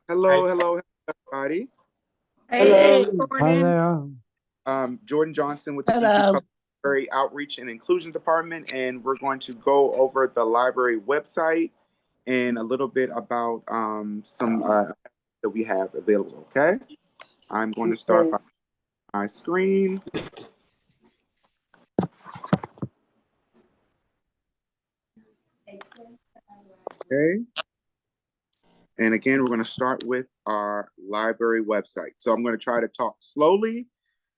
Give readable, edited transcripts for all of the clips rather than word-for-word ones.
Hello, hello, everybody. Hey, Hello. Hi Jordan. there. Jordan Johnson with the DC Hello. Public Library Outreach and Inclusion Department, and we're going to go over the library website and a little bit about some that we have available. Okay, I'm going to start Okay. my screen. Okay, and again, we're going to start with our library website. So I'm going to try to talk slowly,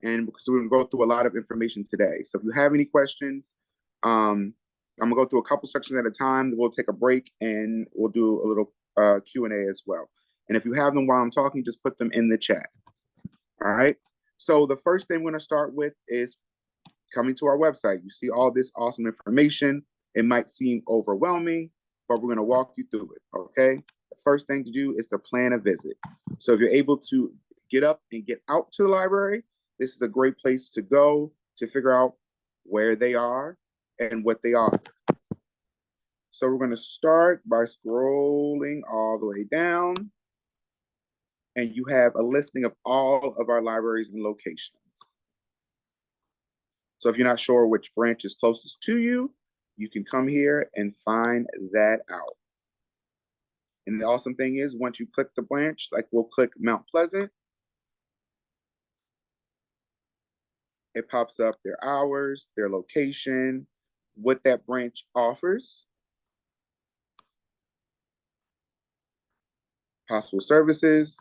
and because we're going to go through a lot of information today. So if you have any questions, I'm gonna go through a couple sections at a time. We'll take a break and we'll do a little Q&A as well. And if you have them while I'm talking, just put them in the chat. All right. So the first thing we're gonna start with is coming to our website. You see all this awesome information. It might seem overwhelming, but we're gonna walk you through it. Okay. The first thing to do is to plan a visit. So if you're able to get up and get out to the library, this is a great place to go to figure out where they are and what they offer. So we're going to start by scrolling all the way down, and you have a listing of all of our libraries and locations. So if you're not sure which branch is closest to you, you can come here and find that out. And the awesome thing is, once you click the branch, like we'll click Mount Pleasant, it pops up their hours, their location, what that branch offers, possible services,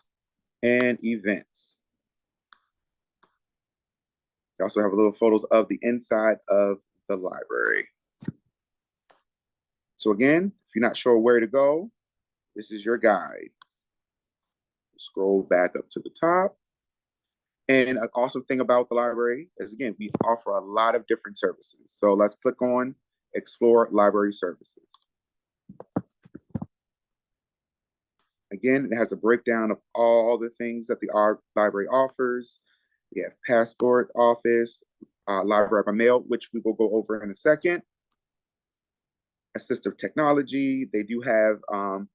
and events. You also have a little photos of the inside of the library. So again, if you're not sure where to go, this is your guide. Scroll back up to the top. And an awesome thing about the library is, again, we offer a lot of different services. So let's click on Explore Library Services. Again, it has a breakdown of all the things that the library offers. We have passport office, library by mail, which we will go over in a second. Assistive technology. They do have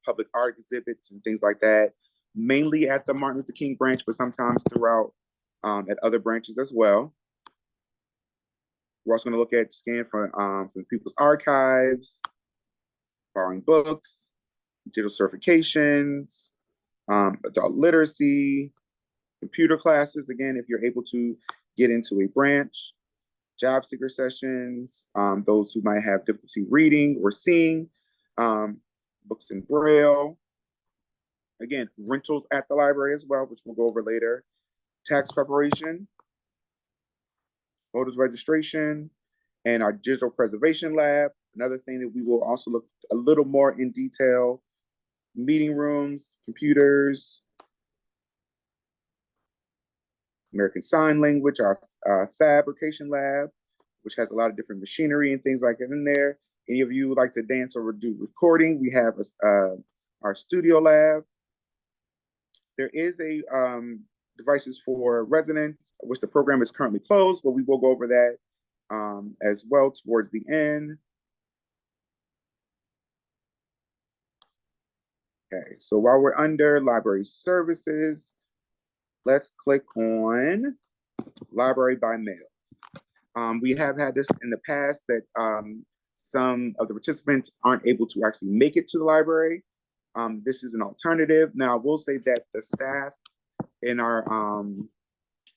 public art exhibits and things like that, mainly at the Martin Luther King branch, but sometimes throughout at other branches as well. We're also going to look at scan from people's archives, borrowing books, digital certifications, adult literacy, computer classes. Again, if you're able to get into a branch, job seeker sessions, those who might have difficulty reading or seeing, books in Braille. Again, rentals at the library as well, which we'll go over later. Tax preparation, voters registration, and our digital preservation lab. Another thing that we will also look a little more in detail, meeting rooms, computers, American Sign Language, our fabrication lab, which has a lot of different machinery and things like that in there. Any of you would like to dance or do recording, we have our studio lab. There is a devices for residents, which the program is currently closed, but we will go over that as well towards the end. Okay, so while we're under library services, let's click on library by mail. We have had this in the past that some of the participants aren't able to actually make it to the library. This is an alternative. Now, I will say that the staff in our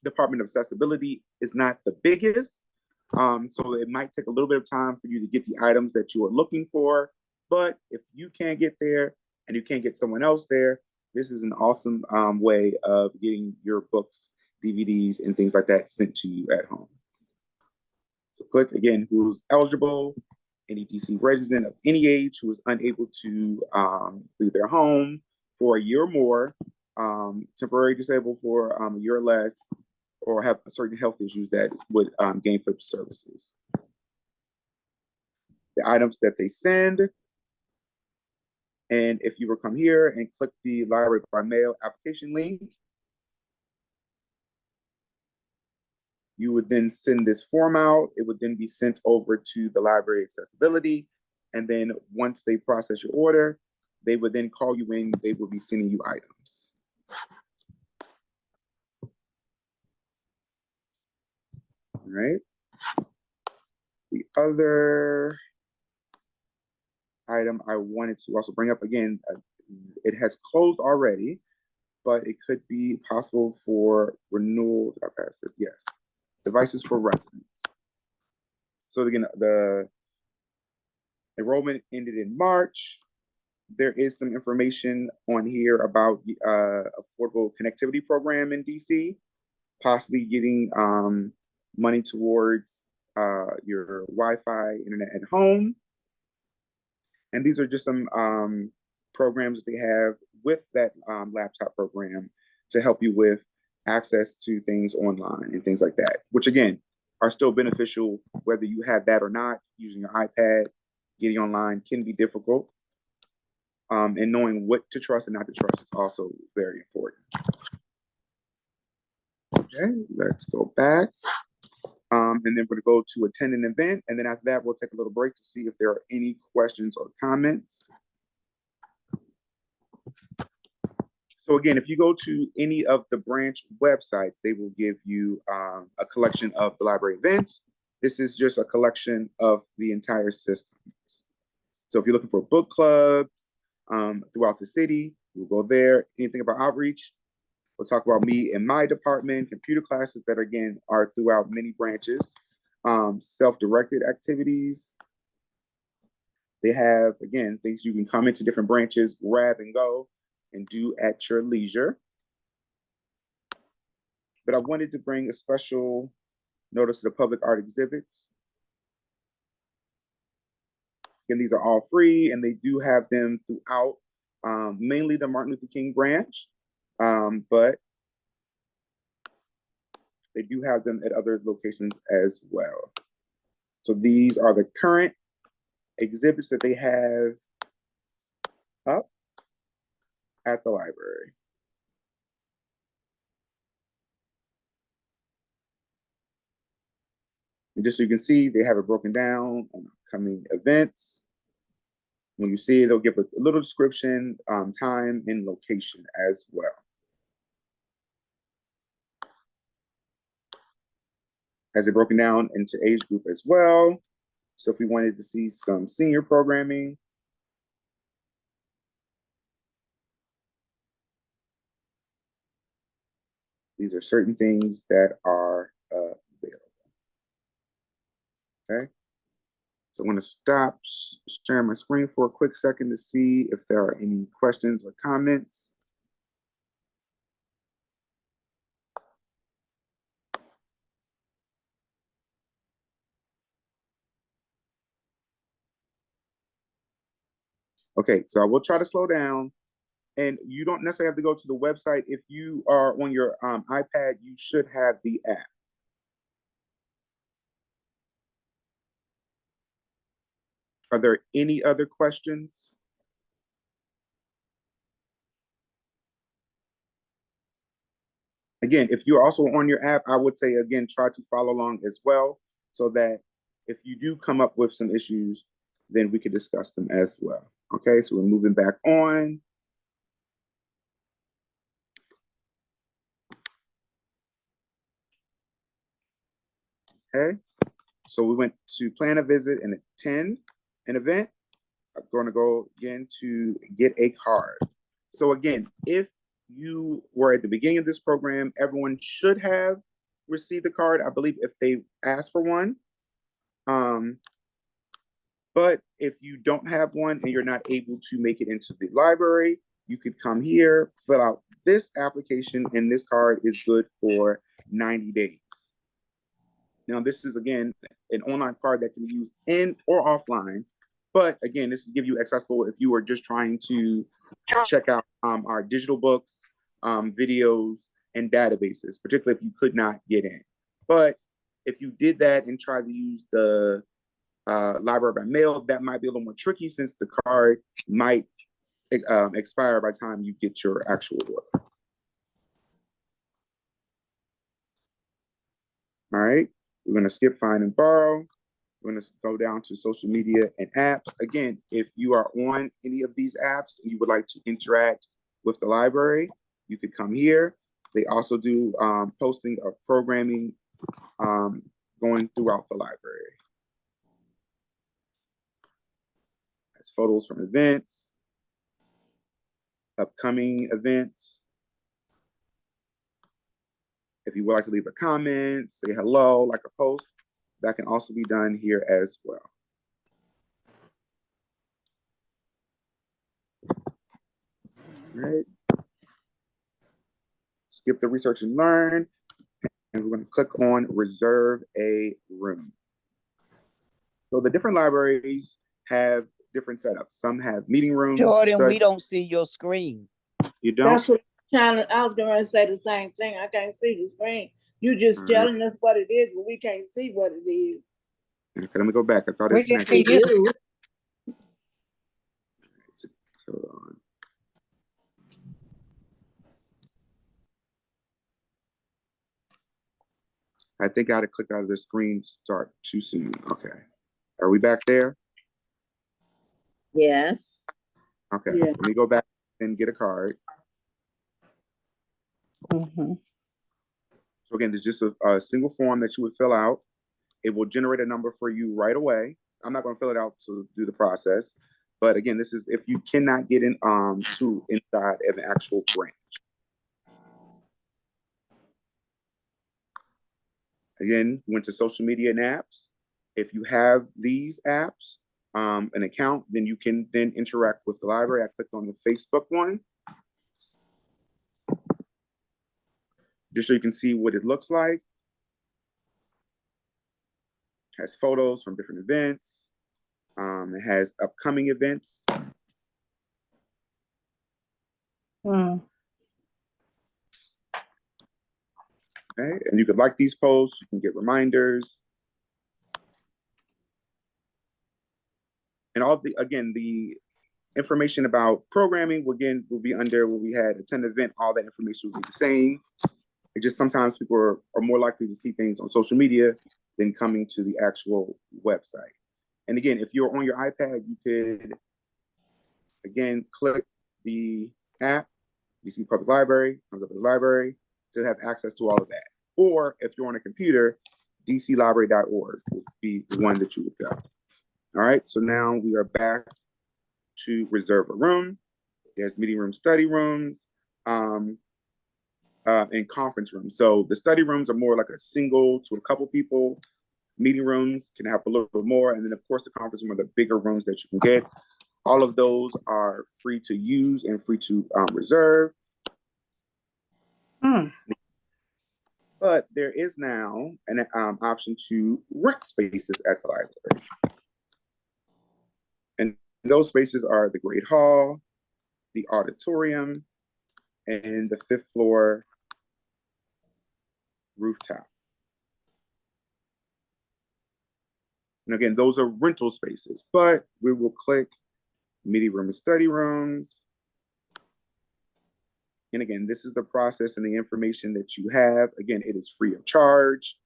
Department of Accessibility is not the biggest. So it might take a little bit of time for you to get the items that you are looking for. But if you can't get there and you can't get someone else there, this is an awesome way of getting your books, DVDs, and things like that sent to you at home. So click again, who's eligible, any DC resident of any age who is unable to leave their home for a year or more, temporarily disabled for a year or less, or have certain health issues that would gain FLIP services. The items that they send, and if you were come here and click the library by mail application link, you would then send this form out. It would then be sent over to the library accessibility. And then once they process your order, they would then call you in, they will be sending you items. All right. The other item I wanted to also bring up again, it has closed already, but it could be possible for renewal. Did I pass it? Yes. Devices for residents. So again, the enrollment ended in March. There is some information on here about the affordable connectivity program in DC, possibly getting money towards your Wi-Fi internet at home. And these are just some programs they have with that laptop program to help you with access to things online and things like that, which again, are still beneficial whether you have that or not. Using your iPad, getting online can be difficult. And knowing what to trust and not to trust is also very important. Okay, let's go back. And then we're going to go to attend an event. And then after that, we'll take a little break to see if there are any questions or comments. So again, if you go to any of the branch websites, they will give you a collection of the library events. This is just a collection of the entire system. So if you're looking for book clubs throughout the city, we'll go there. Anything about outreach, we'll talk about me and my department, computer classes that again are throughout many branches, self-directed activities. They have, again, things you can come into different branches, grab and go, and do at your leisure. But I wanted to bring a special notice to the public art exhibits. Again, these are all free, and they do have them throughout, mainly the Martin Luther King branch, but they do have them at other locations as well. So these are the current exhibits that they have up at the library. And just so you can see, they have it broken down on upcoming events. When you see it, they'll give a little description, time and location as well. Has it broken down into age group as well. So if we wanted to see some senior programming, these are certain things that are available. Okay. So I'm going to stop sharing my screen for a quick second to see if there are any questions or comments. Okay, so I will try to slow down. And you don't necessarily have to go to the website. If you are on your iPad, you should have the app. Are there any other questions? Again, if you're also on your app, I would say, again, try to follow along as well, so that if you do come up with some issues, then we can discuss them as well. Okay, so we're moving back on. Okay, so we went to plan a visit and attend an event. I'm going to go again to get a card. So again, if you were at the beginning of this program, everyone should have received a card, I believe, if they asked for one. But if you don't have one and you're not able to make it into the library, you could come here, fill out this application, and this card is good for 90 days. Now, this is, again, an online card that can be used in or offline. But again, this is give you accessible if you are just trying to check out our digital books, videos, and databases, particularly if you could not get in. But if you did that and tried to use the library by mail, that might be a little more tricky since the card might expire by the time you get your actual order. All right, we're going to skip find and borrow. We're going to go down to social media and apps. Again, if you are on any of these apps and you would like to interact with the library, you could come here. They also do posting of programming going throughout the library. That's photos from events, upcoming events. If you would like to leave a comment, say hello, like a post, that can also be done here as well. All right. Skip the research and learn, and we're going to click on reserve a room. So the different libraries have different setups. Some have meeting rooms. Jordan, we don't see your screen. You don't? That's what I was going to say the same thing. I can't see the screen. You just telling us what it is, but we can't see what it is. Okay, let me go back. I thought we can see you. Hold on. I think I had to click out of the screen start too soon. Okay. Are we back there? Yes. Okay. Yeah. Let me go back and get a card. So again, there's just a single form that you would fill out. It will generate a number for you right away. I'm not going to fill it out to do the process. But again, this is if you cannot get in to inside of an actual branch. Again, went to social media and apps. If you have these apps, an account, then you can then interact with the library. I clicked on the Facebook one. Just so you can see what it looks like. It has photos from different events. It has upcoming events. Okay, and you could like these posts, you can get reminders. And all the, again, the information about programming will be under where we had attend event, all that information will be the same. It just sometimes people are more likely to see things on social media than coming to the actual website. And again, if you're on your iPad, you could, again, click the app, DC Public Library, comes up as library, to have access to all of that. Or if you're on a computer, dclibrary.org would be the one that you would go. All right, so now we are back to reserve a room. There's meeting room, study rooms, and conference rooms. So the study rooms are more like a single to a couple people. Meeting rooms can have a little bit more. And then of course the conference room are the bigger rooms that you can get. All of those are free to use and free to reserve. But there is now an option to rent spaces at the library. And those spaces are the Great Hall, the auditorium, and the 5th floor rooftop. And again, those are rental spaces, but we will click meeting room and study rooms. And again, this is the process and the information that you have. Again, it is free of charge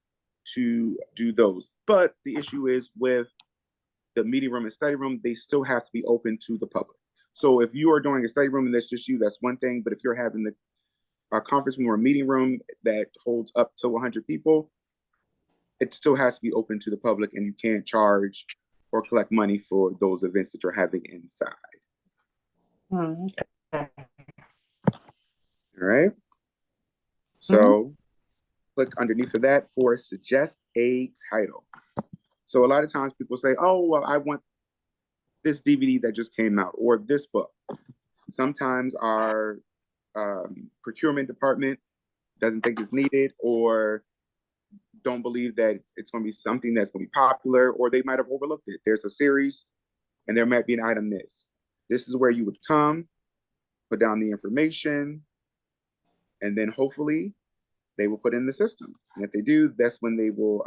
to do those. But the issue is with the meeting room and study room, they still have to be open to the public. So if you are doing a study room and that's just you, that's one thing. But if you're having a conference room or a meeting room that holds up to 100 people, it still has to be open to the public, and you can't charge or collect money for those events that you're having inside. Okay. All right. So click underneath of that for suggest a title. So a lot of times people say, oh, well, I want this DVD that just came out or this book. Sometimes our procurement department doesn't think it's needed or don't believe that it's going to be something that's going to be popular, or they might have overlooked it. There's a series and there might be an item missed. This is where you would come, put down the information, and then hopefully they will put in the system. And if they do, that's when they will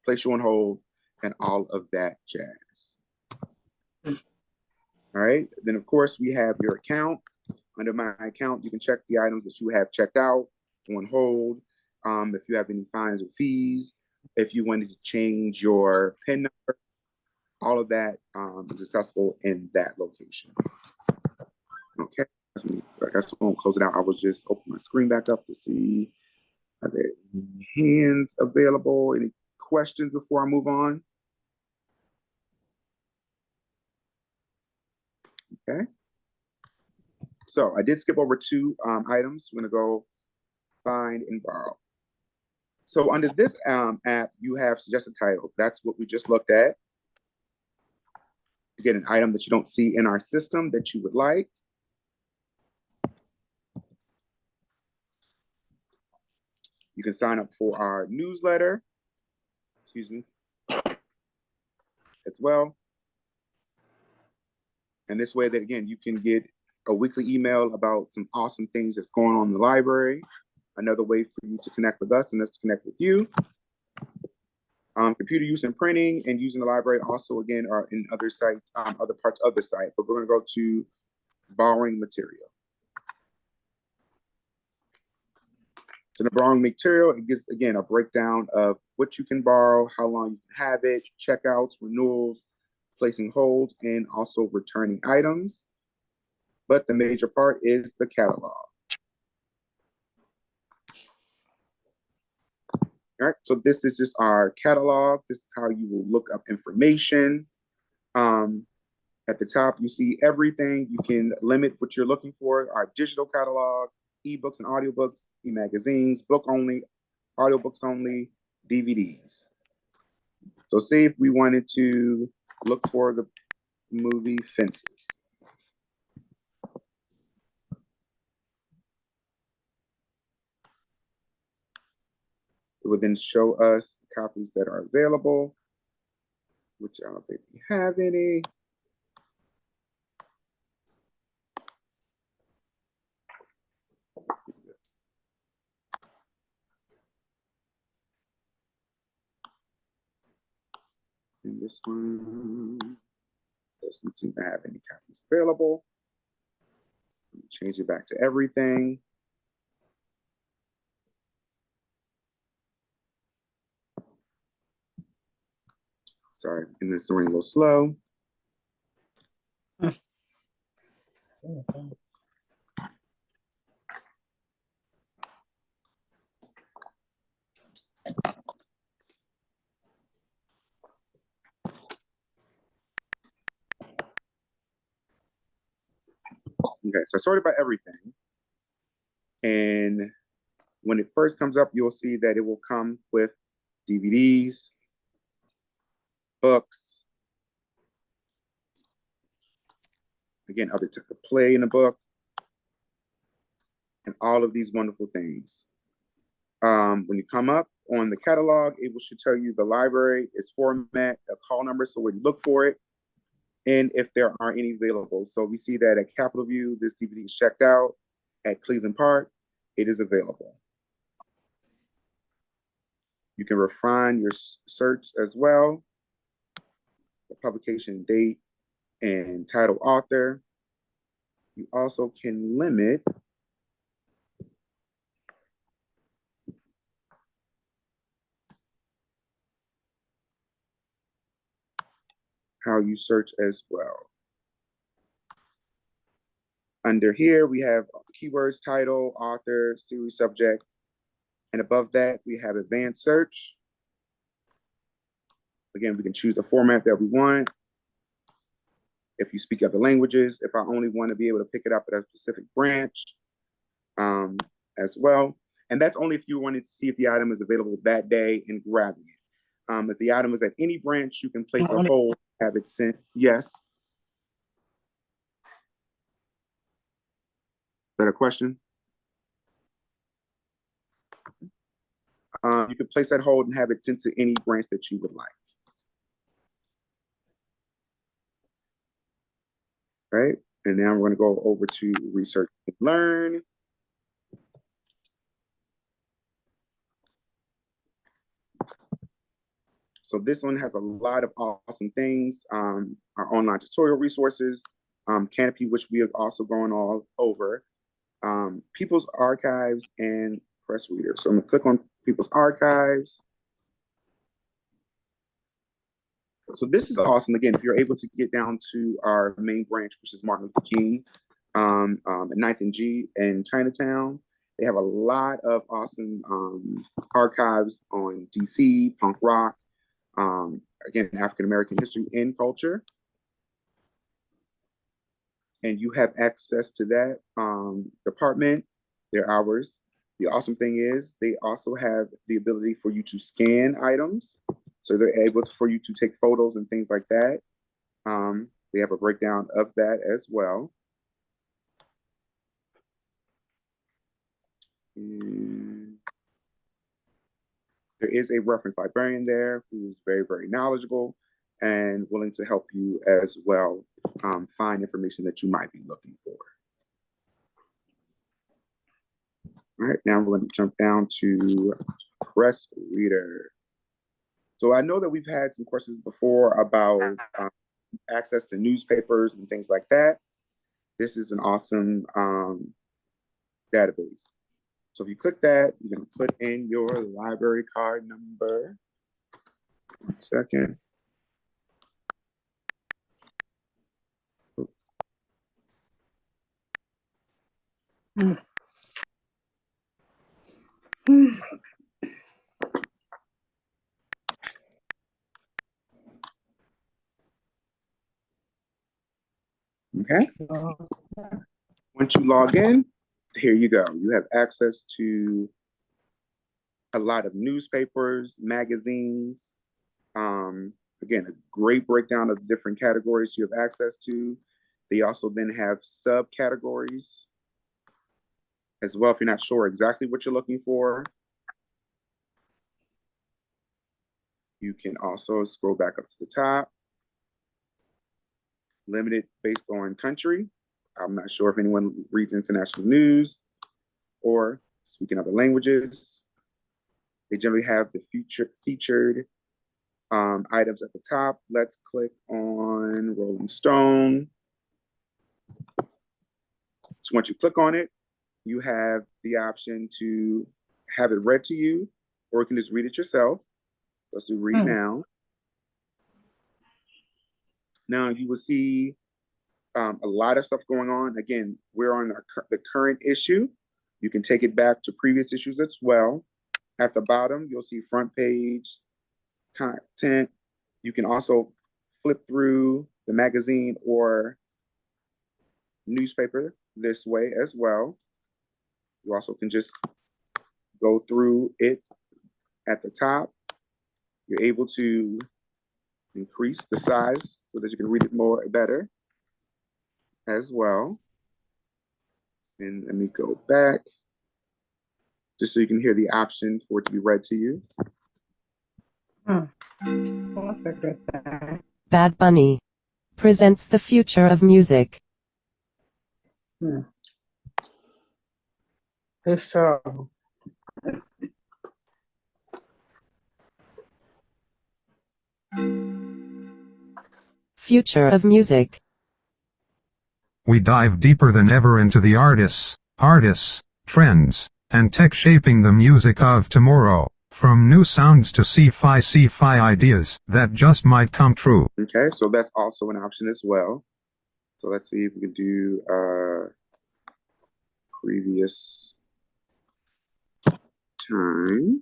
place you on hold and all of that jazz. All right. Then, of course, we have your account. Under my account, you can check the items that you have checked out, on hold. If you have any fines or fees, if you wanted to change your PIN number, all of that is accessible in that location. Okay, I guess I won't close it out. I will just open my screen back up to see are there any hands available. Any questions before I move on? Okay. So I did skip over two items. We're gonna go find and borrow. So under this app, you have suggested title. That's what we just looked at. You get an item that you don't see in our system that you would like. You can sign up for our newsletter, excuse me, as well. And this way that, again, you can get a weekly email about some awesome things that's going on in the library. Another way for you to connect with us and us to connect with you. Computer use and printing and using the library also, again, are in other sites, other parts of the site, but we're gonna go to borrowing material. So in the borrowing material, it gives, again, a breakdown of what you can borrow, how long you can have it, checkouts, renewals, placing holds, and also returning items. But the major part is the catalog. All right, so this is just our catalog. This is how you will look up information. At the top, you see everything. You can limit what you're looking for. Our digital catalog, ebooks and audiobooks, e-magazines, book only, audiobooks only, DVDs. So say if we wanted to look for the movie Fences. It would then show us the copies that are available, which I don't think we have any. And this one doesn't seem to have any copies available. Change it back to everything. Sorry, and it's running a little slow. Okay, so I sorted by everything. And when it first comes up, you'll see that it will come with DVDs, books, again, other type of play in the book, and all of these wonderful things. When you come up on the catalog, it should tell you the library, its format, a call number, so where you look for it, and if there are any available. So we see that at Capitol View, this DVD is checked out. At Cleveland Park, it is available. You can refine your search as well. The publication date and title author. You also can limit how you search as well. Under here, we have keywords, title, author, series, subject, and above that, we have advanced search. Again, we can choose the format that we want. If you speak other languages, if I only want to be able to pick it up at a specific branch as well. And that's only if you wanted to see if the item is available that day and grabbing it. If the item is at any branch, you can place a hold, have it sent. Yes. Is that a question? You can place that hold and have it sent to any branch that you would like. Right? And now we're going to go over to research and learn. So this one has a lot of awesome things. Our online tutorial resources, Canopy, which we have also gone all over, People's Archives, and Press Reader. So I'm gonna click on People's Archives. So this is awesome. Again, if you're able to get down to our main branch, which is Martin Luther King, at 9th and G in Chinatown, they have a lot of awesome archives on DC, punk rock, again, African American history and culture. And you have access to that department, their hours. The awesome thing is they also have the ability for you to scan items. So they're able for you to take photos and things like that. They have a breakdown of that as well. And there is a reference librarian there who's very, very knowledgeable and willing to help you as well find information that you might be looking for. All right, now we're going to jump down to Press Reader. So I know that we've had some questions before about access to newspapers and things like that. This is an awesome database. So if you click that, you're going to put in your library card number. 1 second. Okay. Once you log in, here you go. You have access to a lot of newspapers, magazines. Again, a great breakdown of different categories you have access to. They also then have subcategories as well if you're not sure exactly what you're looking for. You can also scroll back up to the top. Limited based on country. I'm not sure if anyone reads international news or speaking other languages. They generally have the featured items at the top. Let's click on Rolling Stone. So once you click on it, you have the option to have it read to you, or you can just read it yourself. Let's do read now. Now you will see a lot of stuff going on. Again, we're on the current issue. You can take it back to previous issues as well. At the bottom, you'll see front page content. You can also flip through the magazine or newspaper this way as well. You also can just go through it at the top. You're able to increase the size so that you can read it more better as well. And let me go back just so you can hear the option for it to be read to you. Bad Bunny presents the future of music. It's terrible. Future of music. We dive deeper than ever into the artists, trends, and tech shaping the music of tomorrow. From new sounds to sci-fi ideas that just might come true. Okay, so that's also an option as well. So let's see if we can do previous time.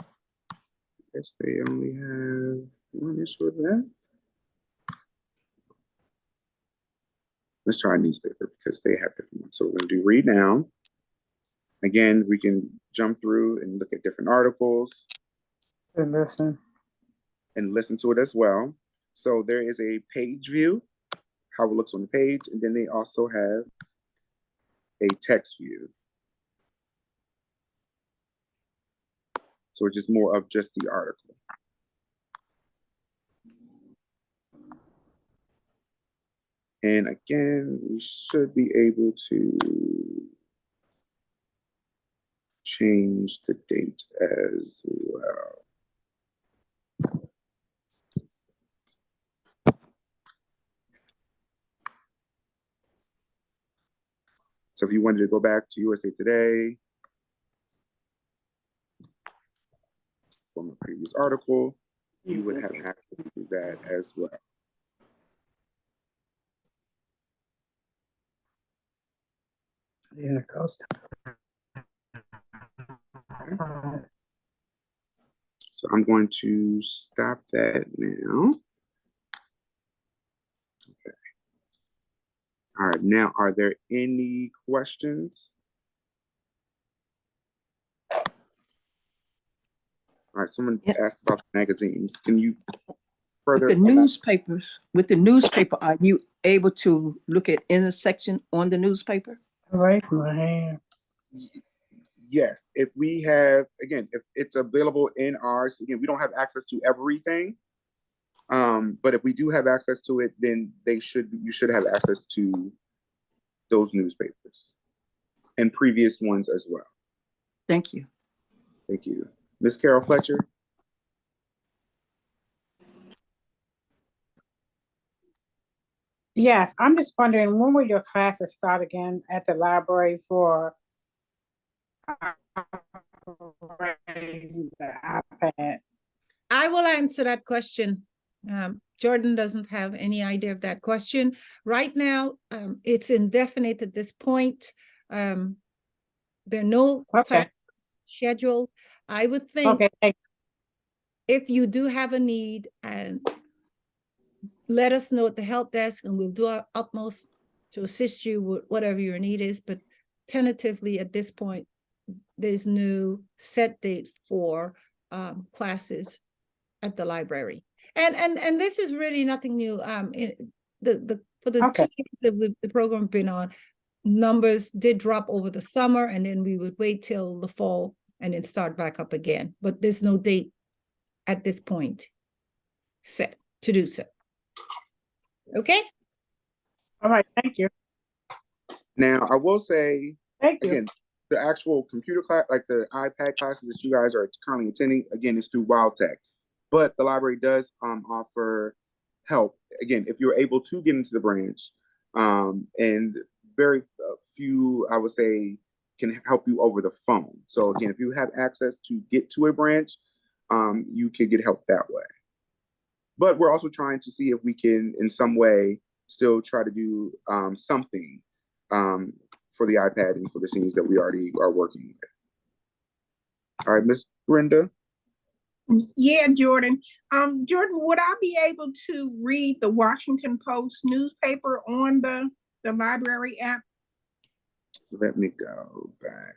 I guess they only have one issue with that. Let's try a newspaper because they have different ones. So we're going to do read now. Again, we can jump through and look at different articles. And listen. And listen to it as well. So there is a page view, how it looks on the page, and then they also have a text view. So it's just more of just the article. And again, we should be able to change the date as well. So if you wanted to go back to USA Today, from a previous article, you would have access to that as well. Yeah, cost. So I'm going to stop that now. Okay. All right, now are there any questions? All right, someone Yeah. asked about the magazines. Can you With further? the newspaper, are you able to look at intersection on the newspaper? Raise my hand. Yes, if we have, again, if it's available in ours, again, we don't have access to everything. But if we do have access to it, then you should have access to those newspapers and previous ones as well. Thank you. Thank you. Ms. Carol Fletcher? Yes, I'm just wondering, when will your classes start again at the library for the iPad? I will answer that question. Jordan doesn't have any idea of that question. Right now, it's indefinite at this point. There are no Okay. classes scheduled. I would think Okay, thank if you do have a need, and let us know at the help desk and we'll do our utmost to assist you with whatever your need is. But tentatively at this point, there's no set date for classes at the library. And this is really nothing new. For the Okay. 2 years that the program been on, numbers did drop over the summer, and then we would wait till the fall and then start back up again. But there's no date at this point set to do so. Okay? all right, thank you. Now, I will say, Thank you. again, the actual computer class, like the iPad classes that you guys are currently attending, again, is through Wild Tech. But the library does offer help, again, if you're able to get into the branch. And very few, I would say, can help you over the phone. So again, if you have access to get to a branch, you can get help that way. But we're also trying to see if we can, in some way, still try to do something for the iPad and for the seniors that we already are working with. All right, Miss Brenda. Yeah, Jordan. Jordan, would I be able to read the Washington Post newspaper on the library app? Let me go back.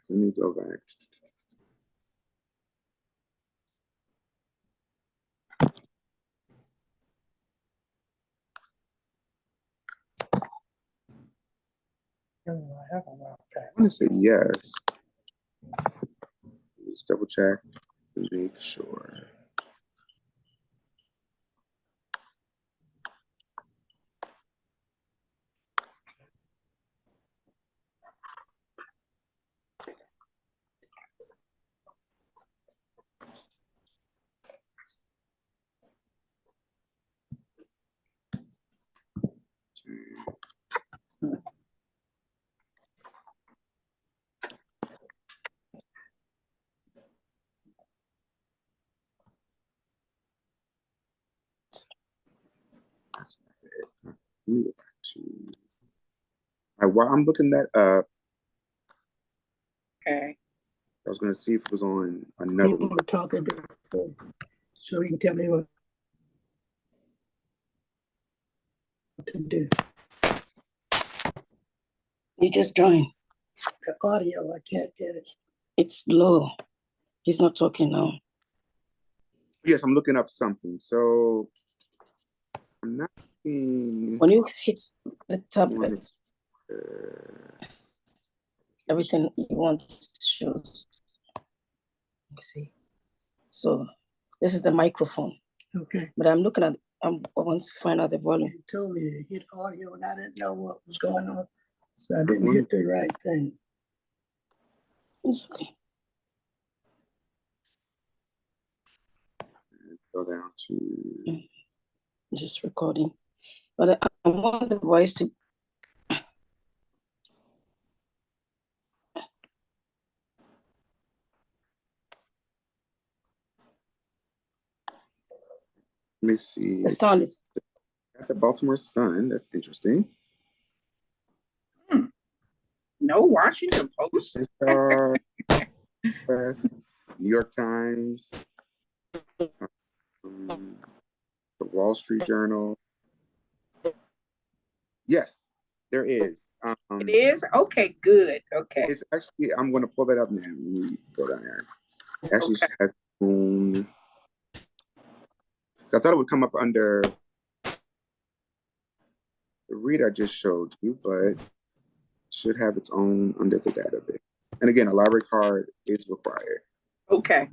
Okay. I want to say yes. Let's double check and make sure. That's not it. Let me go back to. All right, while I'm looking that up, Okay. I was going to see if it was on another People one. were talking before, so you can tell me what to do. You just joined. The audio, I can't get it. It's low. He's not talking now. Yes, I'm looking up something. So I'm not seeing. When you hit the tab, One, everything you want shows. See. So this is the microphone. Okay. But I'm looking at, I want to find out the volume. It told me to hit audio and I didn't know what was going on. So I didn't hit the right thing. It's okay. Go down to. Just recording. But I want the voice to. Let me see. The sound is. At the Baltimore Sun. That's interesting. No Washington Post. Star, Press, New York Times, the Wall Street Journal. Yes, there is. It is? Okay, good. Okay. It's actually, I'm going to pull that up now. Let me go down there. It actually Okay. has own. I thought it would come up under the read I just showed you, but it should have its own under the database. And again, a library card is required. Okay.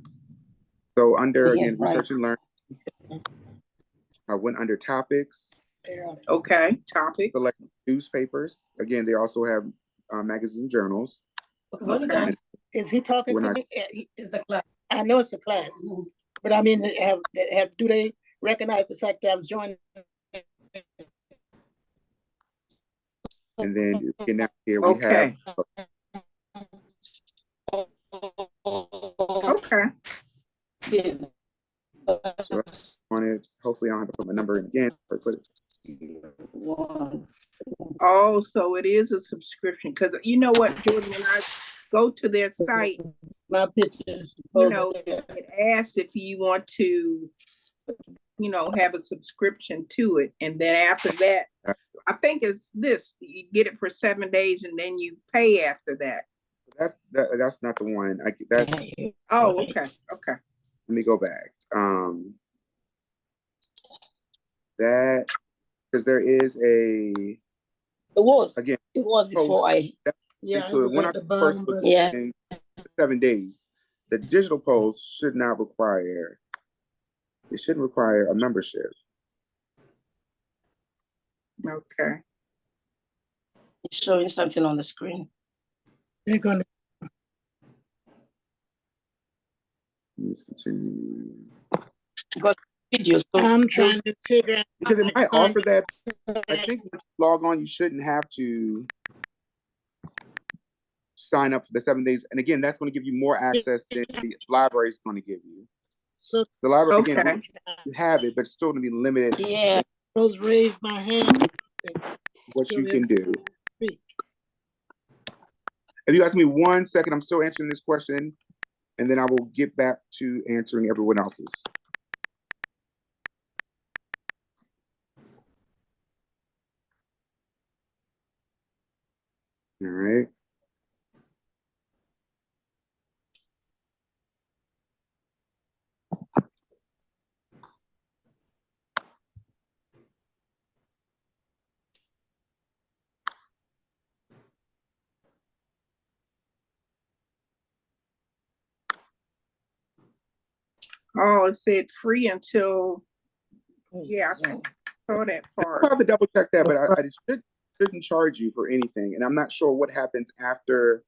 So under, Yeah, again, right. research and learn, I went under topics, Okay. Topic. select newspapers. Again, they also have magazines and journals. Okay. Is he talking When to I- me? It's the class. I know it's a class, but I mean, do they recognize the fact that I was joining? And then again, now here we Okay. have Okay. so on it. Hopefully, I don't have to put my number in again. Or put it. Oh, so it is a subscription. Because you know what, Jordan, when I go to their site, My pictures. you know, it asks if you want to, you know, have a subscription to it. And then after that, I think it's this, you get it for 7 days and then you pay after that. That's not the one. That's Oh, okay. Okay. let me go back. That because there is a It was. again. It was before post- I. Yeah, so it was when I at the first bottom, was but- Yeah. in 7 days, the digital post should not require. It shouldn't require a membership. Okay. It's showing something on the screen. They're gonna, Let's continue. Because videos. So I'm trying to figure out. Because it might offer that. I that. think when you log on, you shouldn't have to sign up for the 7 days. And again, that's going to give you more access than the library is going to give you. So The library, Okay. again, you have it, but it's still going to be limited yeah, those raise my hand. what So you can they- do. If you ask me 1 second, I'm still answering this question, and then I will get back to answering everyone else's. All right. Oh, it said free until, yeah, I saw that I'll part. have to double check that, but I shouldn't charge you for anything. And I'm not sure what happens after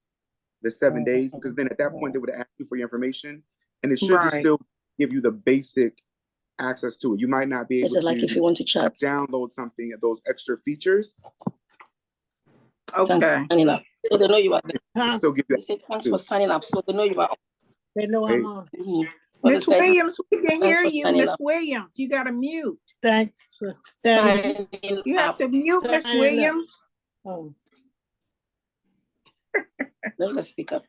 the 7 days, because then at that point they would ask you for your information, and it should just Right. still give you the basic access to it. You might not be is able it like if to you want to chat? download something of those extra features. Thanks for Okay. signing up. So they know you are there. It'll still give you They say thanks for signing up. So they know you are. They know Hey. I'm on. Mhm. What Miss it said, Williams, we can Thanks hear for you, signing Miss up. Williams. You got to mute. Thanks for standing. Signing You have up. to mute, Miss Sign up. Williams. Oh, That's the speaker.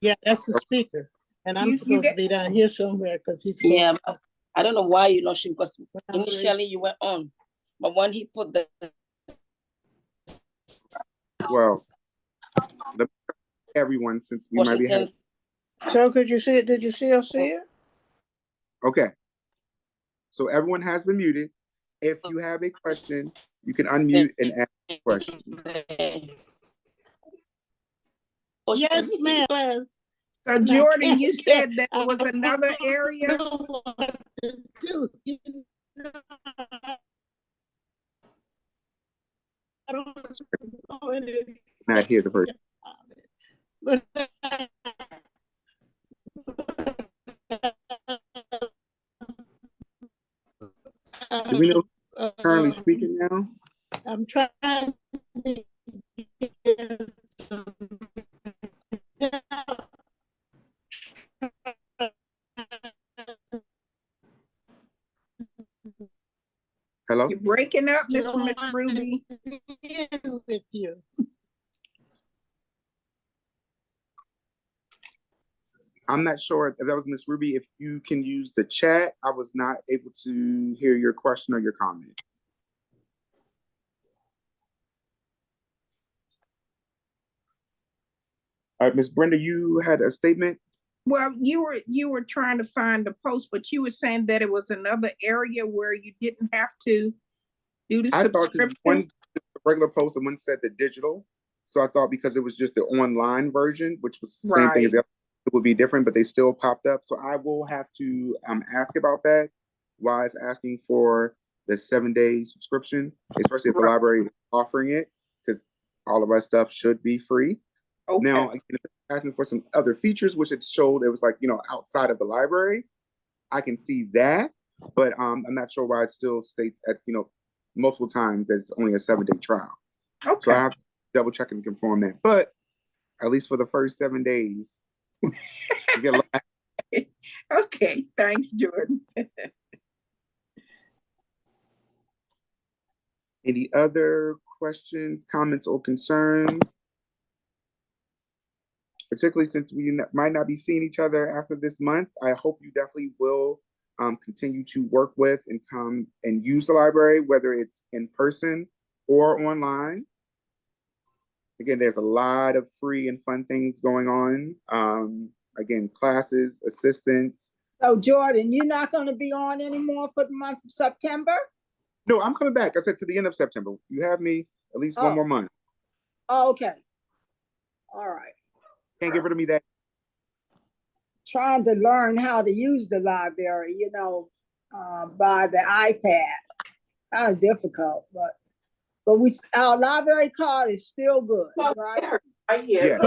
yeah, that's the speaker. And I'm You supposed get- to be down here somewhere because he's. Yeah, but I don't know why you're not sure because I'm initially you were on, but when he put the well. Everyone, since we might be Washington, having. So could you see it? Did you still see it? Okay. So everyone has been muted. If you have a question, you can unmute and ask a question. Yes, ma'am. So Jordan, you said that was another area. Know what to do. You know, I don't know anything Not hear the person. about it. Do we know who's currently speaking now? I'm trying to get some help. Hello? You're breaking up, Miss Ruby. With you. I'm not sure if that was Miss Ruby. If you can use the chat, I was not able to hear your question or your comment. All right, Miss Brenda, you had a statement? Well, you were trying to find the post, but you were saying that it was another area where you didn't have to do the I thought subscription. one regular post and one said the digital. So I thought because it was just the online version, which was the same thing as the other, it would be different, but they still popped up. So I will have to ask about that. Why it's asking for the 7-day subscription, especially if the library is offering it, because all of our stuff should be free. Okay. Now, again, if it's asking for some other features, which it showed it was like, outside of the library, I can see that, but I'm not sure why it still states at, multiple times that it's only a 7-day trial. Okay. So I have to double check and confirm that. But at least for the first 7 days, you get a lot. Okay, thanks, Jordan. Any other questions, comments, or concerns? Particularly since we might not be seeing each other after this month, I hope you definitely will continue to work with and come and use the library, whether it's in person or online. Again, there's a lot of free and fun things going on. Again, classes, assistance. So Jordan, you're not going to be on anymore for the month of September? No, I'm coming back. I said to the end of September. You have me at least one more month. Oh, okay. All right. Can't get rid of me that. Trying to learn how to use the library, by the iPad. Kind of difficult, but our library card is still good, right? Yeah.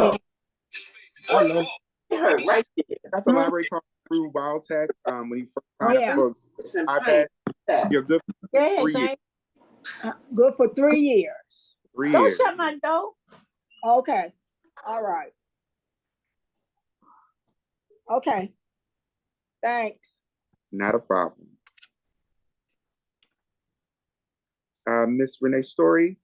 I love her right there. Got the library card through WildTech when you first signed up for iPad. You're good for 3 years. Good for 3 years. 3 Don't years. shut my door. Okay. All right. Okay. Thanks. Not a problem. Miss Renee Story.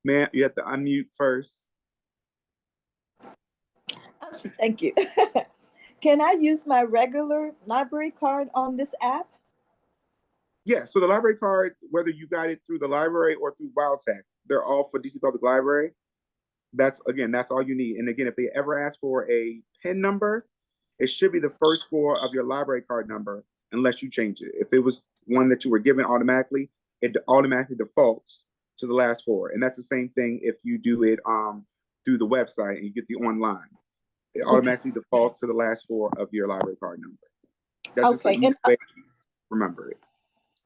Ma'am, you have to unmute first. Thank you. Can I use my regular library card on this app? Yeah, so the library card, whether you got it through the library or through WildTech, they're all for DC Public Library. That's all you need. And again, if they ever ask for a PIN number, it should be the first 4 of your library card number, unless you change it. If it was one that you were given automatically, it automatically defaults to the last 4. And that's the same thing if you do it through the website and you get the online. It automatically defaults to the last 4 of your library card number. That's just the easy way to remember it.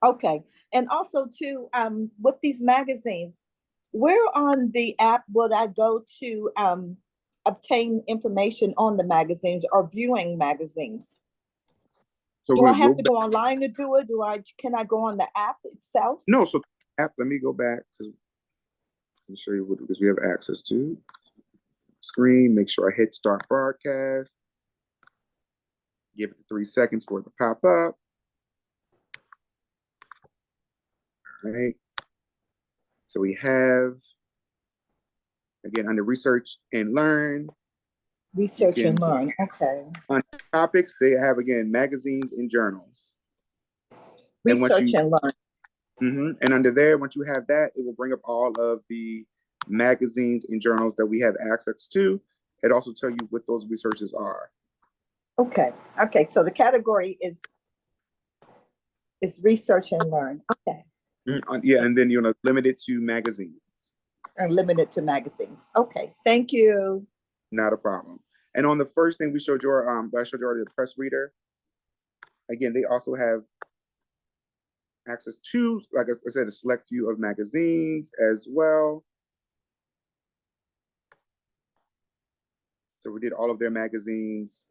Okay. And also too, with these magazines, where on the app would I go to obtain information on the magazines or viewing magazines? So do I have to go online to do it? Can I go on the app itself? No, so app, let me go back because let me show you what because we have access to. Screen, make sure I hit start broadcast. Give it 3 seconds for it to pop up. All right. So we have, again, under research and learn. Research and learn, okay. On topics, they have, again, magazines and journals. Research and learn. And under there, once you have that, it will bring up all of the magazines and journals that we have access to. It also tell you what those resources are. Okay. So the category is research and learn. Okay. Yeah, and then limit it to magazines. And limit it to magazines. Okay. Thank you. Not a problem. And on the first thing we showed you, I showed you already the press reader. Again, they also have access to, like I said, a select few of magazines as well. So we did all of their magazines.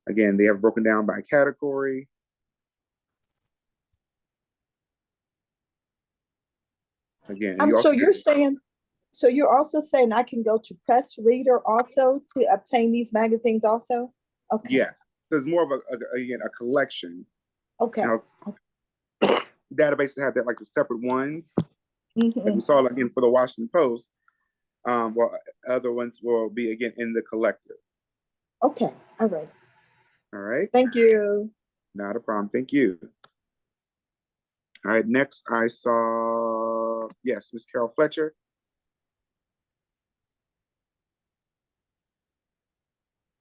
Again, they have broken down by category. Again, so you're also saying I can go to Press Reader also to obtain these magazines also? Okay. Yes, there's more of a collection Okay. Now, databases have that like the separate ones. Like we Mhm. saw like again for the Washington Post. While other ones will be again in the collector. Okay, all right. All right. Thank you. Not a problem. Thank you. All right. Next, I saw yes, Miss Carol Fletcher.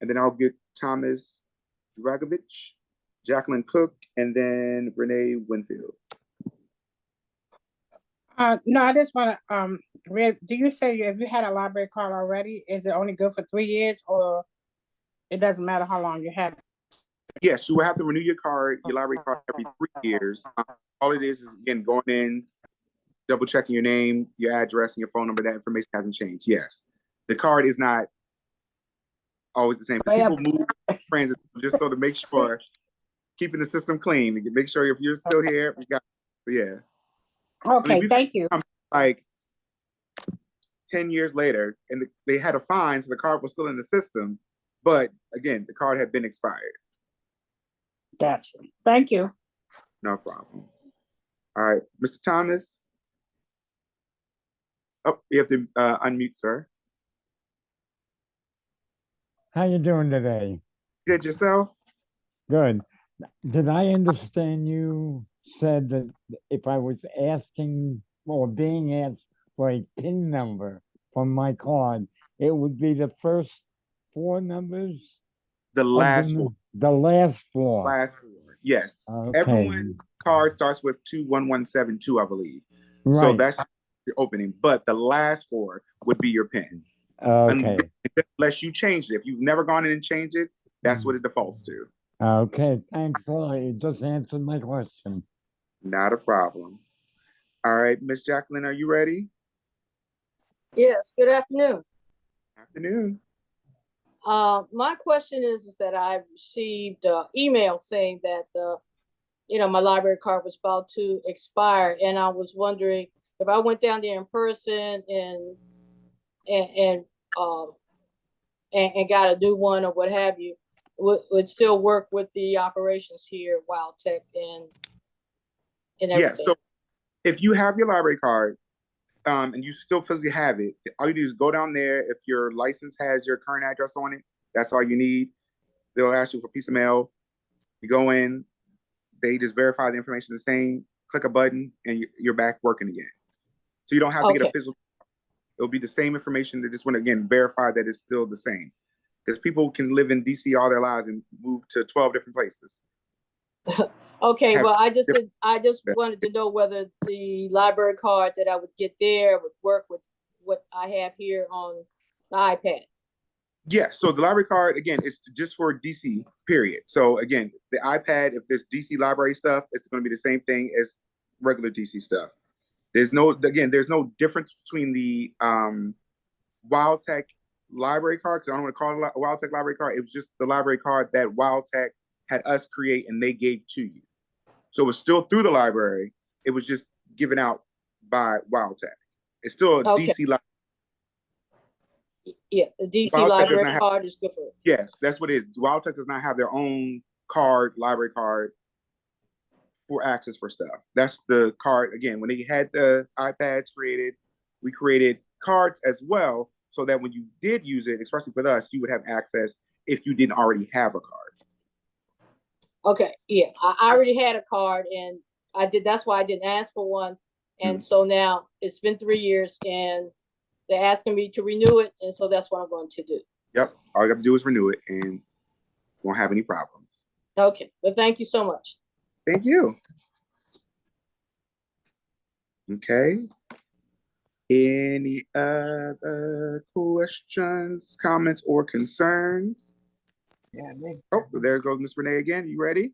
And then I'll get Thomas Dragovich, Jacqueline Cook, and then Renee Winfield. No, I just want to, do you say if you had a library card already, is it only good for 3 years, or it doesn't matter how long you have it? Yes, you will have to renew your card, your library card every 3 years. All it is again going in, double checking your name, your address, and your phone number. That information hasn't changed. Yes, the card is not always the same. People move friends just so to make sure keeping the system clean. You can make sure if you're still here, we got yeah. Okay, I mean, thank you. Like 10 years later, and they had a fine, so the card was still in the system, but again, the card had been expired. Gotcha. Thank you. No problem. All right, Mr. Thomas. Oh, you have to unmute, sir. How you doing today? Good, yourself? Good. Did I understand you said that if I was asking or being asked for a PIN number from my card, it would be the first 4 numbers? The last 4. The last 4. Last 4, yes. Okay. Everyone's card starts with 21172, I believe. Right. So that's your opening, but the last 4 would be your PIN. Okay. Unless you changed it. If you've never gone in and changed it, that's what it defaults to. Okay, thanks a lot. You just answered my question. Not a problem. All right, Miss Jacqueline, are you ready? Yes, good afternoon. Afternoon. My question is that I received email saying that my library card was about to expire, and I was wondering if I went down there in person and got a new one or what have you, would still work with the operations here at Wild Tech and everything. Yeah, so if you have your library card and you still physically have it, all you do is go down there. If your license has your current address on it, that's all you need. They'll ask you for a piece of mail. You go in, they just verify the information is the same, click a button, and you're back working again. So you don't have to get a physical. It'll be the same information. They just want to, again, verify that it's still the same. Because people can live in DC all their lives and move to 12 different places. Okay, well, I just wanted to know whether the library card that I would get there would work with what I have here on the iPad. Yeah, so the library card, again, it's just for DC, period. So again, the iPad, if there's DC library stuff, it's going to be the same thing as regular DC stuff. There's no difference between the Wild Tech library card, because I don't want to call it a Wild Tech library card. It was just the library card that Wild Tech had us create and they gave to you. So it was still through the library. It was just given out by Wild Tech. It's still a DC library. Yeah, the DC library card is good for it. Yes, that's what it is. Wild Tech does not have their own card, library card for access for stuff. That's the card. Again, when they had the iPads created, we created cards as well, so that when you did use it, especially with us, you would have access if you didn't already have a card. Okay, yeah, I already had a card, and that's why I didn't ask for one. And so now it's been 3 years, and they're asking me to renew it, and so that's what I'm going to do. Yep, all you have to do is renew it, and you won't have any problems. Okay, well, thank you so much. Thank you. Okay. Any other questions, comments, or concerns? Yeah, me. Oh, there goes Miss Renee again. You ready?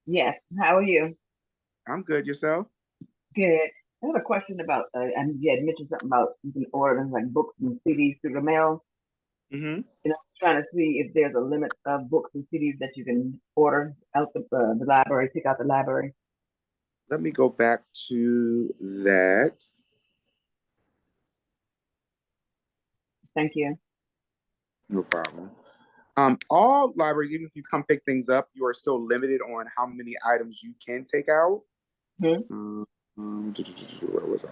Yes. How are you? I'm good. Yourself? Good. I have a question about, and you had mentioned something about you can order like books and CDs through the mail. Mm-hmm. And I was trying to see if there's a limit of books and CDs that you can order out the library, pick out the library. Let me go back to that. Thank you. No problem. All libraries, even if you come pick things up, you are still limited on how many items you can take out. Where was I?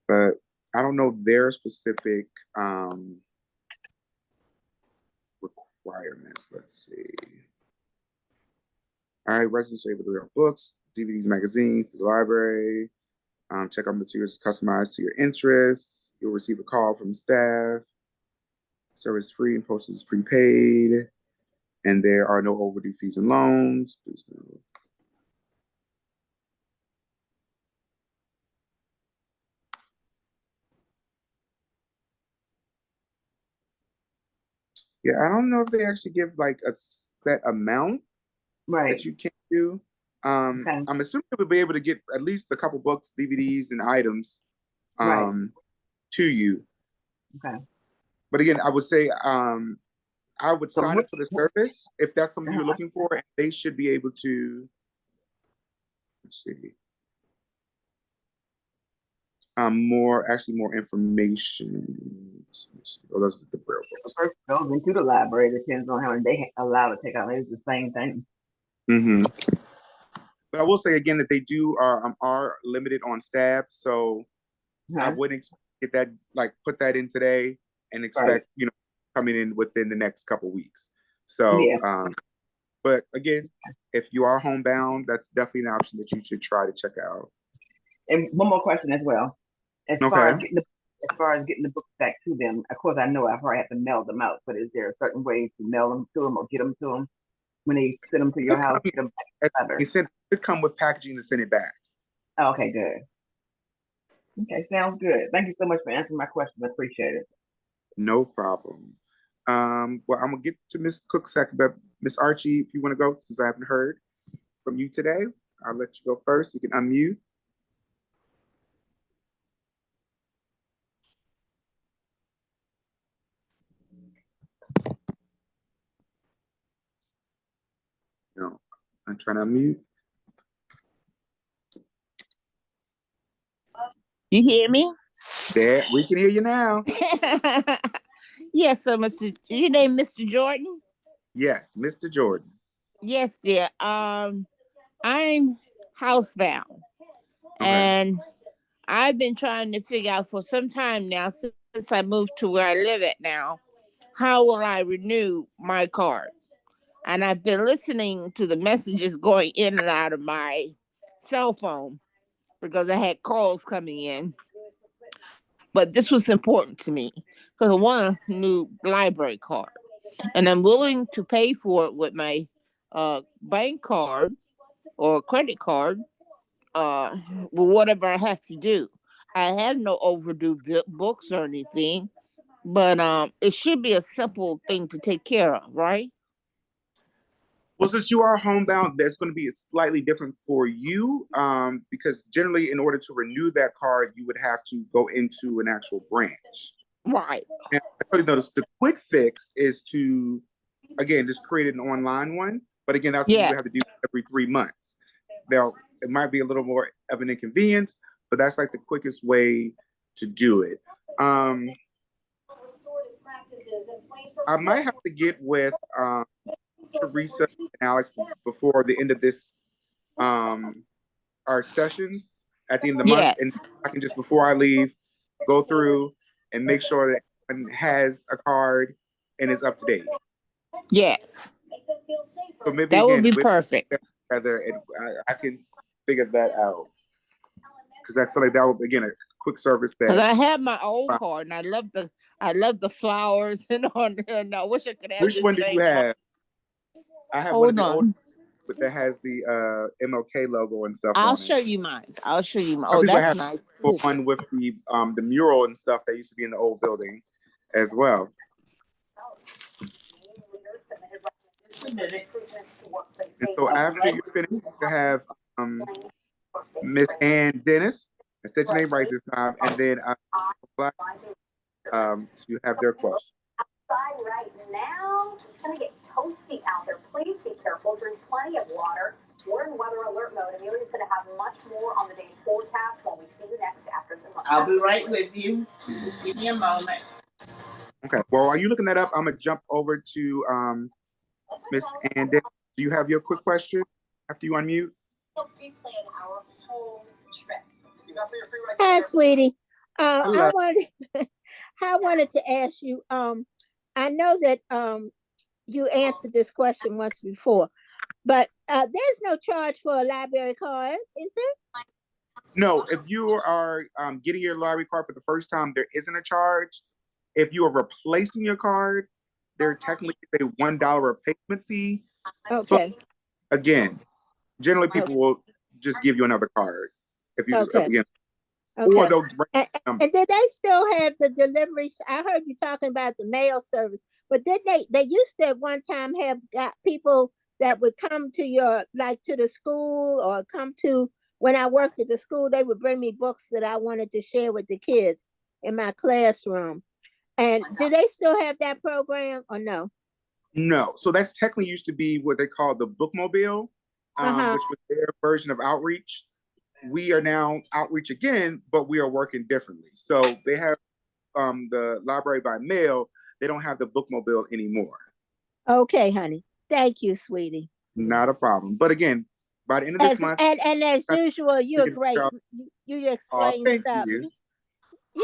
But I don't know their specific requirements. Let's see. All right, residents are able to read books, DVDs, magazines to the library. Check out materials customized to your interests. You'll receive a call from staff. Service free and postage is prepaid. And there are no overdue fees and loans. Please note. Yeah, I don't know if they actually give like a set amount that you can do. Okay. I'm assuming we'll be able to get at least a couple books, DVDs, and items to you. Okay. But again, I would say I would sign up for the service if that's something you're looking for, and they should be able to. Let's see. More information. Oh, those are the braille books. The person goes into the library, depends on how many they allow to take out. It's the same thing. But I will say again that they do are limited on staff, so I wouldn't get that put that in today and expect coming in within the next couple weeks. So, but again, if you are homebound, that's definitely an option that you should try to check out. And one more question as well. As far as getting the books back to them, of course I know I probably have to mail them out, but is there a certain way to mail them to them or get them to them when they send them to your house? Get them back They should come with packaging to send it back. Oh, okay, good. Okay, sounds good. Thank you so much for answering my question. I appreciate it. No problem. Well, I'm gonna get to Miss Cook second, but Miss Archie, if you want to go, since I haven't heard from you today, I'll let you go first. You can unmute. No, I'm trying to unmute. You hear me? There, we can hear you now. Yes, so your name Mr. Jordan? Yes, Mr. Jordan. Yes, dear. I'm housebound. And I've been trying to figure out for some time now, since I moved to where I live at now, how will I renew my card? And I've been listening to the messages going in and out of my cell phone because I had calls coming in. But this was important to me because I want a new library card. And I'm willing to pay for it with my bank card or credit card, whatever I have to do. I have no overdue books or anything, but it should be a simple thing to take care of, right? Well, since you are homebound, that's going to be slightly different for you because generally in order to renew that card, you would have to go into an actual branch. Right. And I totally noticed the quick fix is to, again, just create an online one. But again, that's what you have to do every 3 months. Now, it might be a little more of an inconvenience, but that's like the quickest way to do it. I might have to get with Teresa and Alex before the end of this our session at the end of the month, and I can just before I leave go through and make sure that everyone has a card and is up to date. Yes. So maybe that would be perfect. Together, and I can figure that out because I feel like that was again a quick service that. Because I have my old card and I love the flowers and on there. And I wish I could have. Which one did you have? I have one of the old, but that has the MLK logo and stuff. I'll on show it. you mine. I'll show you mine. Some Oh, people that's have nice. one with the mural and stuff that used to be in the old building as well. And so after you finish, you have Miss Ann Dennis. I said your name right this time, and then to have their question. Right now, it's going to get toasty out there. Please be careful. Drink plenty of water. We're in weather alert mode. Amelia's going to have much more on the day's forecast when we see you next after the month. I'll be right with you. Just give me a moment. Okay, well, while you looking that up, I'm gonna jump over to Miss Andis. Do you have your quick question after you unmute? Hi, sweetie. Hello. I wanted to ask you, I know that you answered this question once before, but there's no charge for a library card, is there? No, if you are getting your library card for the first time, there isn't a charge. If you are replacing your card, there technically is a $1 replacement fee. Okay. But again, generally people will just give you another card if you just Okay. or Okay. they'll And did they still have the deliveries? I heard you talking about the mail service, but did they used to at one time have got people that would come to your, like to the school, or come to, when I worked at the school, they would bring me books that I wanted to share with the kids in my classroom. And do they still have that program or no? No. So that's technically used to be what they call the bookmobile, which was their version of outreach. We are now outreach again, but we are working differently. So they have the library by mail. They don't have the bookmobile anymore. Okay, honey. Thank you, sweetie. Not a problem. But again, by the end of this month. And as usual, you're great. You explain stuff. You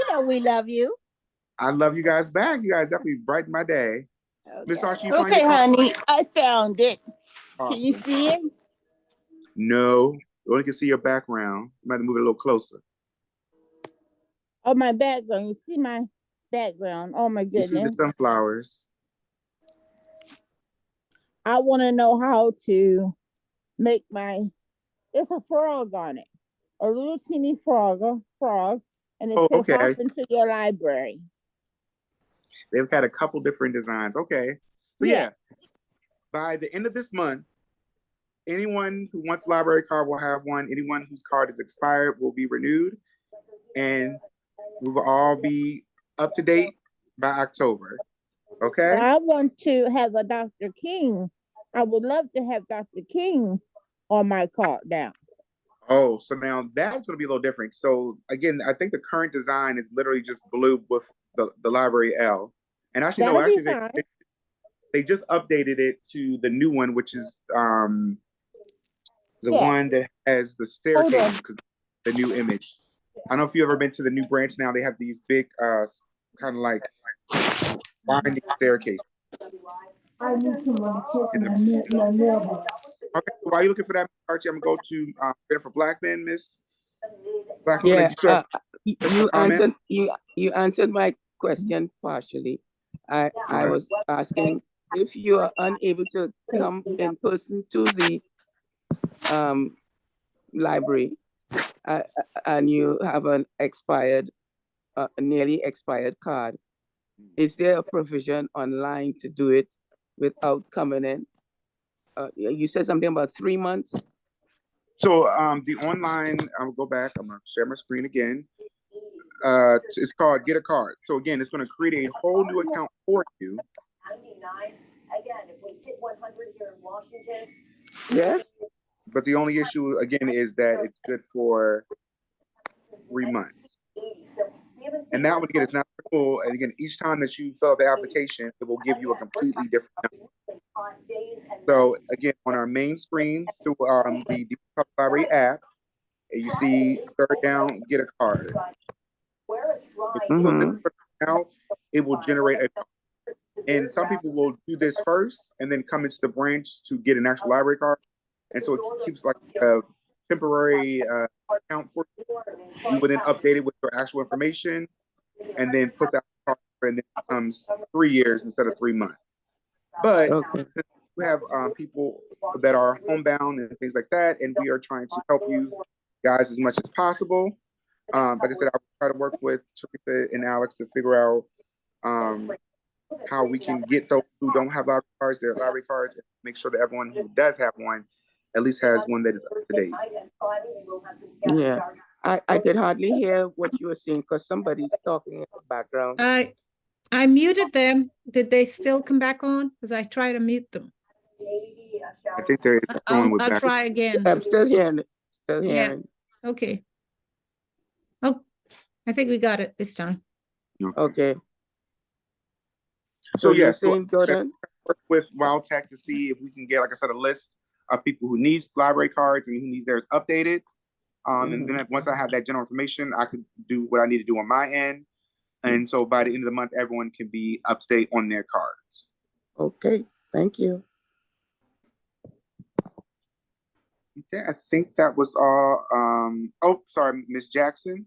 know we love you. I love you guys back. You guys definitely brighten my day. Miss Archie, you Okay, honey, I found it. Awesome. Can you see it? No, you only can see your background. You might have to move it a little closer. Oh, my background. You see my background. Oh my goodness. You see the sunflowers. I want to know how to make it's a frog on it. A little teeny frog, and it says hop into your library. They've had a couple different designs. Okay. So yeah, by the end of this month, anyone who wants a library card will have one. Anyone whose card is expired will be renewed. And we will all be up to date by October. Okay. I want to have a Dr. King. I would love to have Dr. King on my card now. Oh, so now that's going to be a little different. So again, I think the current design is literally just blue with the library L. And actually, they just updated it to the new one, which is the one that has the staircase, the new image. I don't know if you've ever been to the new branch now. They have these big kind of like winding staircase. I need to my mailbox. Okay, so while you're looking for that, Archie, I'm gonna go to Jennifer Blackman, Miss Blackman. Yeah, you answered my question partially. I was asking if you are unable to come in person to the library and you have an expired, nearly expired card, is there a provision online to do it without coming in? You said something about 3 months. So the online, I'll go back. I'm gonna share my screen again. It's called Get a Card. So again, it's gonna create a whole new account for you. 99. Again, if we hit 100 here in Washington. Yes. But the only issue again is that it's good for 3 months. And that one again is not full. And again, each time that you fill out the application, it will give you a completely different number. So again, on our main screen through the DCPL Library app, you see third down, get a card. Now it will generate a card. And some people will do this first and then come into the branch to get an actual library card. And so it keeps like a temporary account for you. You would then update it with your actual information and then put that card, and then it becomes 3 years instead of 3 months. But we have people that are homebound and things like that, and we are trying to help you guys as much as possible. Like I said, I'll try to work with Teresa and Alex to figure out how we can get those who don't have library cards, their library cards, and make sure that everyone who does have one at least has one that is up to date. Yeah, I could hardly hear what you were saying because somebody's talking in the background. I muted them. Did they still come back on? Because I tried to mute them. I think they're going with I'll try again. I'm still hearing it. Still hearing. Yeah. Okay. Oh, I think we got it this time. Okay. So you're yes, saying, Jordan? work with WildTech to see if we can get, like I said, a list of people who needs library cards and who needs theirs updated. And then once I have that general information, I could do what I need to do on my end. And so by the end of the month, everyone can be up to date on their cards. Okay, thank you. Okay, I think that was all. Oh, sorry, Miss Jackson.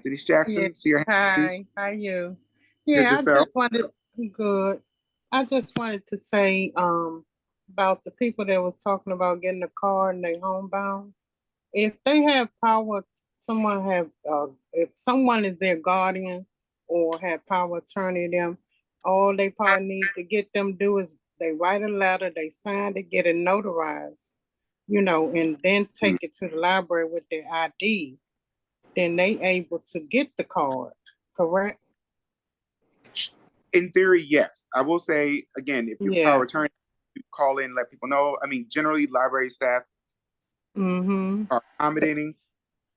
Denise Jackson, Yeah. see your hand, Hi, please. how you? Good Yeah, I yourself. just wanted good. I just wanted to say about the people that was talking about getting a car and they homebound. If they have power, someone have if someone is their guardian or have power of attorney them, all they probably need to get them do is they write a letter, they sign it, get it notarized, you know, and then take it to the library with their ID. Then they able to get the card, correct? In theory, yes. I will say again, if your power of attorney, you call in, let people know. I mean, generally, library staff are accommodating.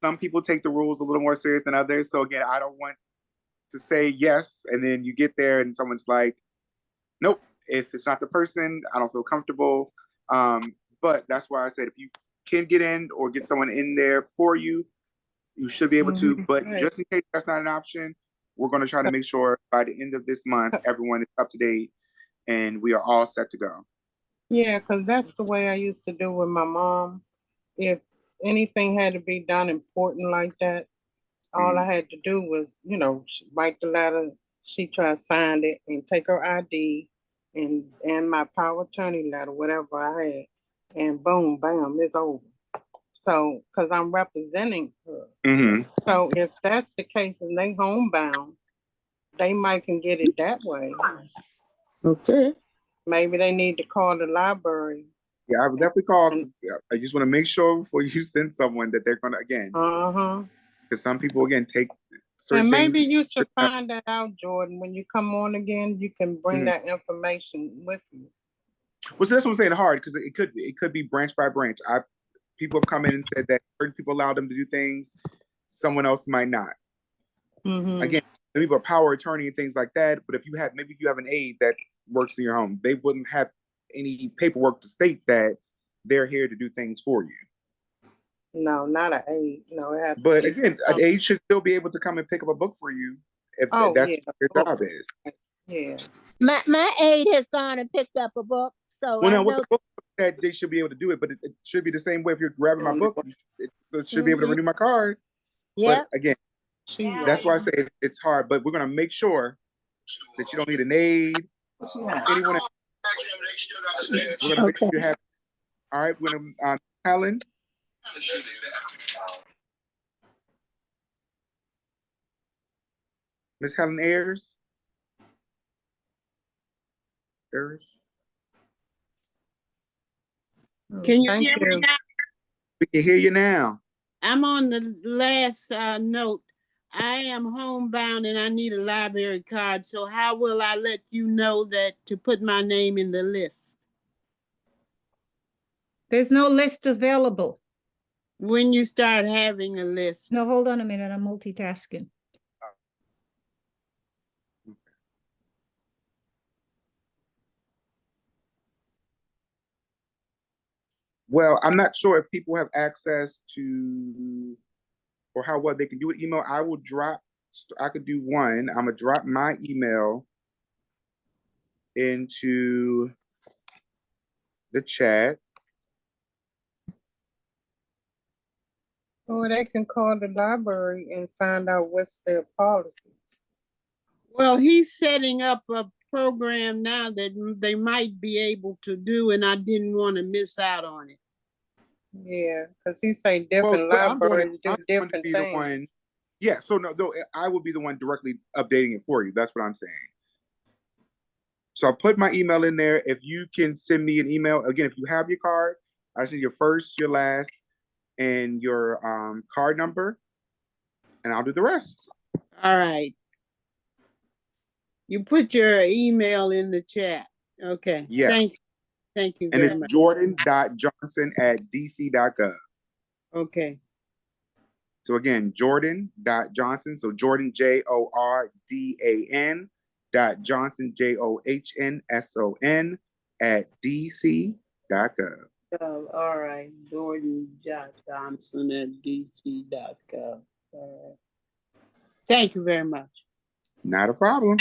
Some people take the rules a little more serious than others. So again, I don't want to say yes, and then you get there and someone's like, "Nope." If it's not the person, I don't feel comfortable. But that's why I said if you can get in or get someone in there for you, you should be able to. But just in case that's not an option, we're going to try to make sure by the end of this month, everyone is up to date and we are all set to go. Yeah, because that's the way I used to do with my mom. If anything had to be done important like that, all I had to do was, you know, write the letter, she tried to sign it and take her ID and my power of attorney letter, whatever I had, and boom, bam, it's over. So, because I'm representing her. So if that's the case and they homebound, they might can get it that way. Okay. Maybe they need to call the library. Yeah, I would definitely call. I just want to make sure before you send someone that they're going to, again, because some people, again, take certain and maybe things. you should find that out, Jordan. When you come on again, you can bring that information with you. Well, so that's what I'm saying, hard, because it could be branch by branch. People have come in and said that certain people allow them to do things, someone else might not. Again, people are power of attorney and things like that. But if you have, maybe you have an aide that works in your home, they wouldn't have any paperwork to state that they're here to do things for you. No, not an aide. No, it has. But again, an aide should still be able to come and pick up a book for you if that's what your job is. Yeah. My aide has gone and picked up a book, so Well, I now with know. the book, that they should be able to do it, but it should be the same way if you're grabbing my book, it should be able to renew my card. Yeah. But again, that's why I say it's hard. But we're gonna make sure that you don't need an aide. Anyone else. We're gonna make sure you have. All right, we're gonna Helen. Miss Helen Ayers. Can you hear me now? We can hear you now. I'm on the last note. I am homebound and I need a library card. So how will I let you know that to put my name in the list? There's no list available. When you start having a list. No, hold on a minute. I'm multitasking. Well, I'm not sure if people have access to or how well they can do it. Email. I could do one. I'm gonna drop my email into the chat. Or they can call the library and find out what's their policies. Well, he's setting up a program now that they might be able to do, and I didn't want to miss out on it. Yeah, because he say different libraries do different things. Yeah, so no, I will be the one directly updating it for you. That's what I'm saying. So I'll put my email in there. If you can send me an email, again, if you have your card, I send your first, your last, and your card number, and I'll do the rest. All right. You put your email in the chat. Okay. Yes. Thank you and very it's much. jordan.johnson@dc.gov. Okay. So again, jordan.johnson, so Jordan, JORDAN Johnson, JOHNSON @dc.gov. All right, Jordan Johnson @dc.gov. All right. Thank you very much. Not a problem.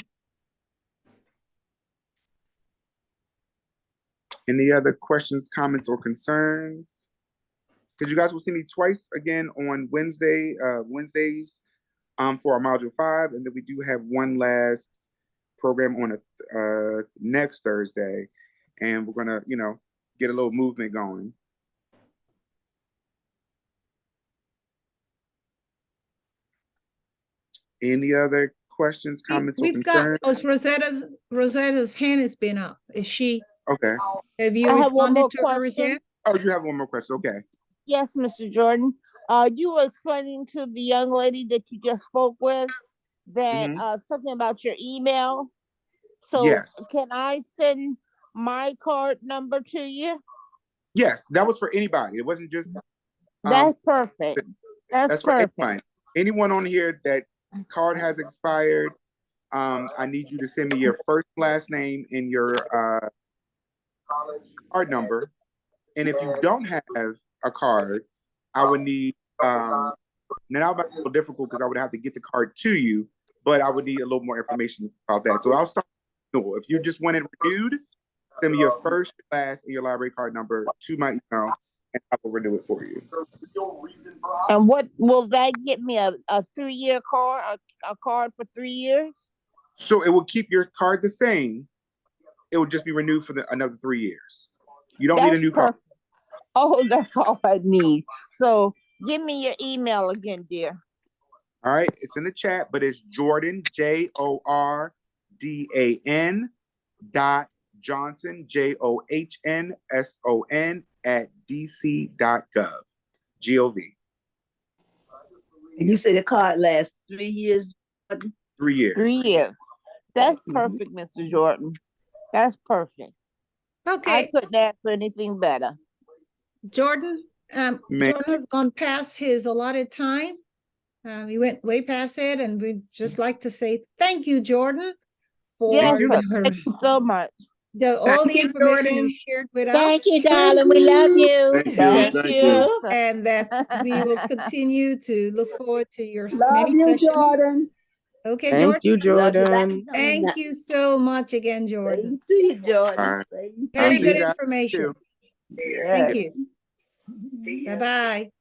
Any other questions, comments, or concerns? Because you guys will see me twice again on Wednesdays for our module 5, and then we do have one last program on next Thursday, and we're gonna, get a little movement going. Any other questions, comments, or concerns? Rosetta's hand has been up. Is she? Okay. Have you responded to hers question. yet? Oh, you have one more question. Okay. Yes, Mr. Jordan. You were explaining to the young lady that you just spoke with that something about your email. So yes. Can I send my card number to you? Yes, that was for anybody. It wasn't just. That's perfect. That's perfect. For anybody. Anyone on here that card has expired, I need you to send me your first, last name, and your card number. And if you don't have a card, I would need. Now that might be a little difficult because I would have to get the card to you, but I would need a little more information about that. So I'll start. If you just want it renewed, send me your first, last, and your library card number to my email, and I will renew it for you. And what will that get me? A 3-year card? A card for 3 years? So it will keep your card the same. It will just be renewed for another 3 years. You don't need a new card. Oh, that's all I need. So give me your email again, dear. All right, it's in the chat, but it's Jordan, JORDAN .Johnson, JOHNSON @dc.gov. GOV. And you say the card lasts 3 years? 3 years. 3 years. That's perfect, Mr. Jordan. That's perfect. Okay. I couldn't ask for anything better. Jordan, Jordan has gone past his allotted time. He went way past it, and we'd just like to say thank you, Jordan, for thank you so much. All the information you shared with us. Thank you, darling. We love you. Thank you. And that we will continue to look forward to your Love many you, sessions. Jordan. Okay, Thank Jordan. you, Jordan. Thank you so much again, Jordan. Thank you, Jordan. All right. Very I'll see good you guys information. too. Thank you. Bye-bye.